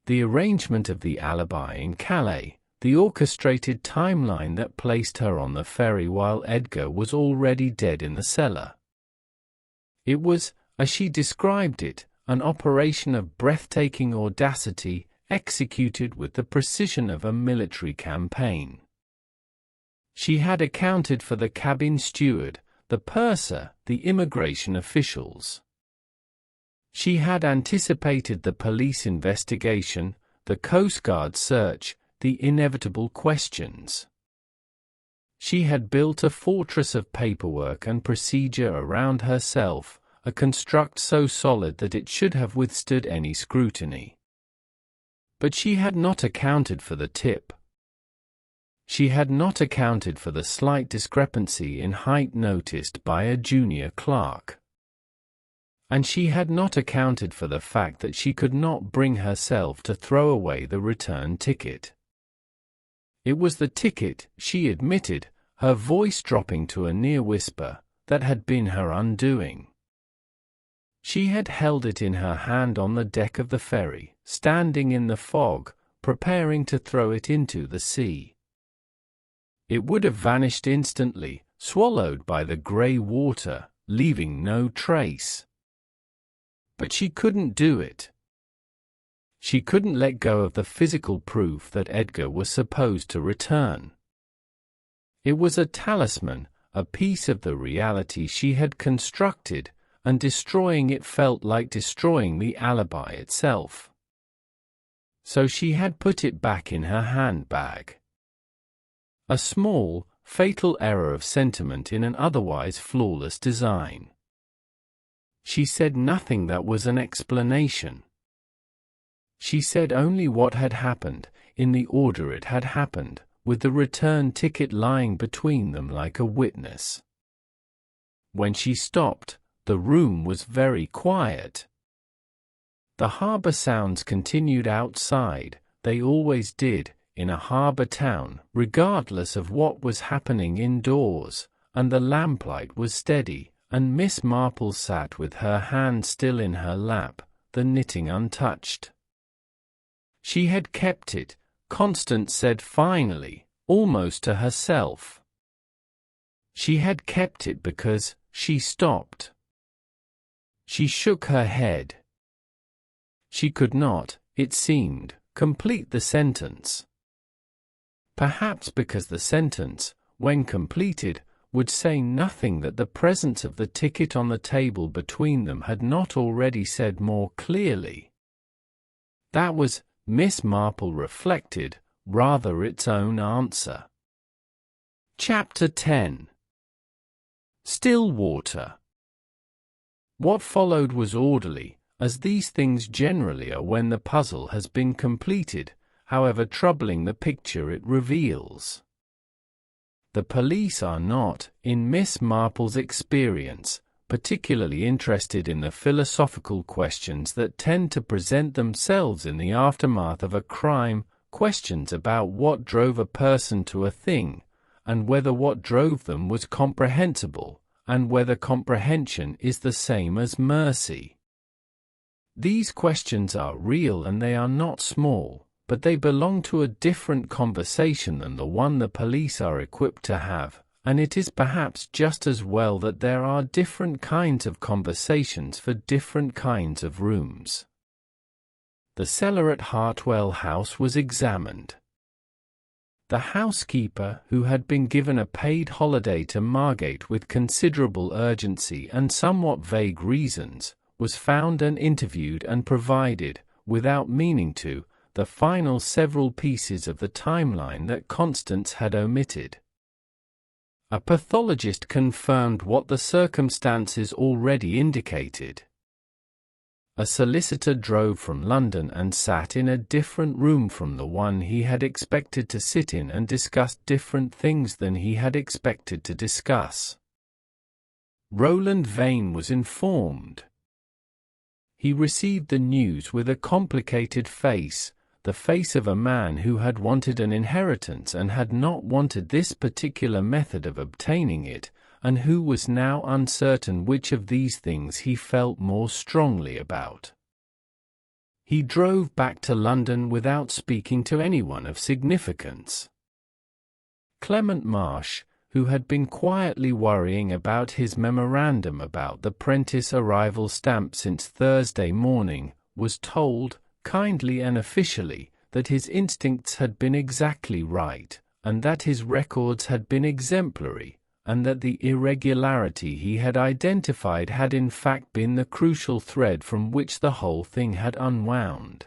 The arrangement of the alibi in Calais, the orchestrated timeline that placed her on the ferry while Edgar was already dead in the cellar. It was, as she described it, an operation of breathtaking audacity, executed with the precision of a military campaign. She had accounted for the cabin steward, the purser, the immigration officials. She had anticipated the police investigation, the Coast Guard search, the inevitable questions. She had built a fortress of paperwork and procedure around herself, a construct so solid that it should have withstood any scrutiny. But she had not accounted for the tip. She had not accounted for the slight discrepancy in height noticed by a junior clerk. And she had not accounted for the fact that she could not bring herself to throw away the return ticket. It was the ticket, she admitted, her voice dropping to a near whisper, that had been her undoing. She had held it in her hand on the deck of the ferry, standing in the fog, preparing to throw it into the sea. It would have vanished instantly, swallowed by the grey water, leaving no trace. But she couldn't do it. She couldn't let go of the physical proof that Edgar was supposed to return. It was a talisman, a piece of the reality she had constructed, and destroying it felt like destroying the alibi itself. So she had put it back in her handbag. A small, fatal error of sentiment in an otherwise flawless design. She said nothing that was an explanation. She said only what had happened, in the order it had happened, with the return ticket lying between them like a witness. When she stopped, the room was very quiet. The harbour sounds continued outside, they always did, in a harbour town, regardless of what was happening indoors, and the lamplight was steady, and Miss Marple sat with her hand still in her lap, the knitting untouched. She had kept it, Constance said finally, almost to herself. She had kept it because she stopped. She shook her head. She could not, it seemed, complete the sentence. Perhaps because the sentence, when completed, would say nothing that the presence of the ticket on the table between them had not already said more clearly. That was, Miss Marple reflected, rather its own answer. Chapter 10. Still water. What followed was orderly, as these things generally are when the puzzle has been completed, however troubling the picture it reveals. The police are not, in Miss Marple's experience, particularly interested in the philosophical questions that tend to present themselves in the aftermath of a crime, questions about what drove a person to a thing, and whether what drove them was comprehensible, and whether comprehension is the same as mercy. These questions are real and they are not small, but they belong to a different conversation than the one the police are equipped to have, and it is perhaps just as well that there are different kinds of conversations for different kinds of rooms. The cellar at Hartwell House was examined. The housekeeper, who had been given a paid holiday to Margate with considerable urgency and somewhat vague reasons, was found and interviewed and provided, without meaning to, the final several pieces of the timeline that Constance had omitted. A pathologist confirmed what the circumstances already indicated. A solicitor drove from London and sat in a different room from the one he had expected to sit in and discussed different things than he had expected to discuss. Roland Vane was informed. He received the news with a complicated face, the face of a man who had wanted an inheritance and had not wanted this particular method of obtaining it, and who was now uncertain which of these things he felt more strongly about. He drove back to London without speaking to anyone of significance. Clement Marsh, who had been quietly worrying about his memorandum about the Prentice arrival stamp since Thursday morning, was told, kindly and officially, that his instincts had been exactly right, and that his records had been exemplary, and that the irregularity he had identified had in fact been the crucial thread from which the whole thing had unwound.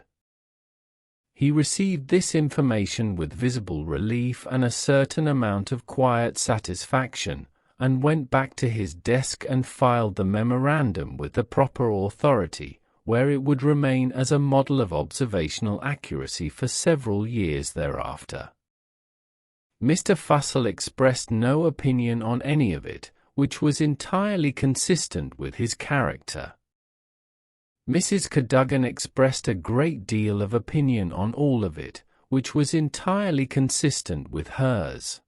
He received this information with visible relief and a certain amount of quiet satisfaction, and went back to his desk and filed the memorandum with the proper authority, where it would remain as a model of observational accuracy for several years thereafter. Mr. Fussell expressed no opinion on any of it, which was entirely consistent with his character. Mrs. Cadogan expressed a great deal of opinion on all of it, which was entirely consistent with hers.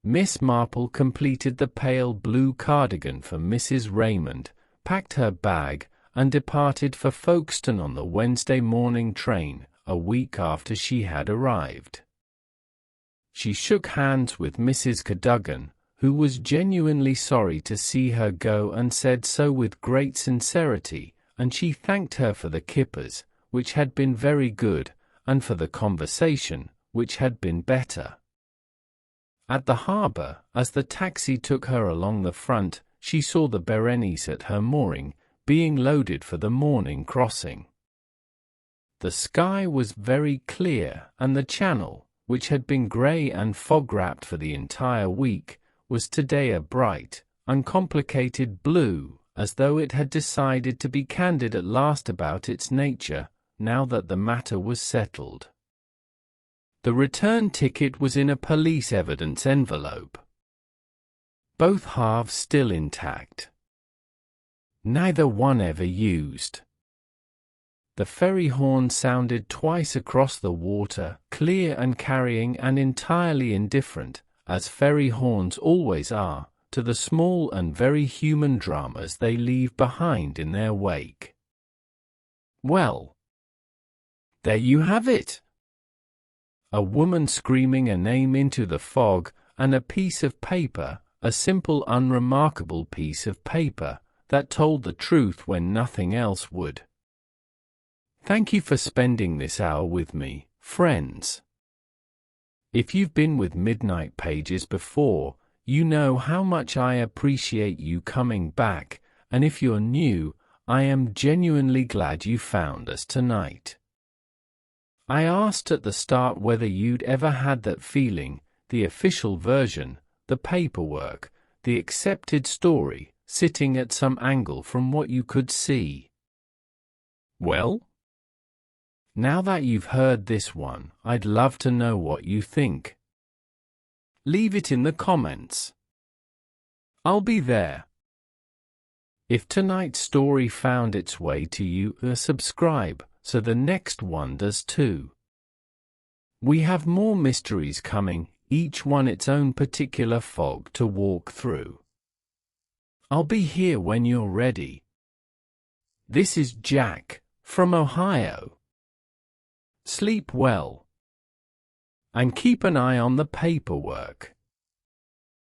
Miss Marple completed the pale blue cardigan for Mrs. Raymond, packed her bag, and departed for Folkestone on the Wednesday morning train, a week after she had arrived. She shook hands with Mrs. Cadogan, who was genuinely sorry to see her go and said so with great sincerity, and she thanked her for the kippers, which had been very good, and for the conversation, which had been better. At the harbour, as the taxi took her along the front, she saw the Berenice at her mooring, being loaded for the morning crossing. The sky was very clear, and the channel, which had been grey and fog-wrapped for the entire week, was today a bright, uncomplicated blue, as though it had decided to be candid at last about its nature, now that the matter was settled. The return ticket was in a police evidence envelope. Both halves still intact. Neither one ever used. The ferry horn sounded twice across the water, clear and carrying and entirely indifferent, as ferry horns always are, to the small and very human dramas they leave behind in their wake. Well, there you have it. A woman screaming a name into the fog, and a piece of paper, a simple unremarkable piece of paper, that told the truth when nothing else would. Thank you for spending this hour with me, friends. If you've been with Midnight Pages before, you know how much I appreciate you coming back, and if you're new, I am genuinely glad you found us tonight. I asked at the start whether you'd ever had that feeling, the official version, the paperwork, the accepted story, sitting at some angle from what you could see. Well, now that you've heard this one, I'd love to know what you think. Leave it in the comments. I'll be there. If tonight's story found its way to you, subscribe, so the next one does too. We have more mysteries coming, each one its own particular fog to walk through. I'll be here when you're ready. This is Jack, from Ohio. Sleep well. And keep an eye on the paperwork.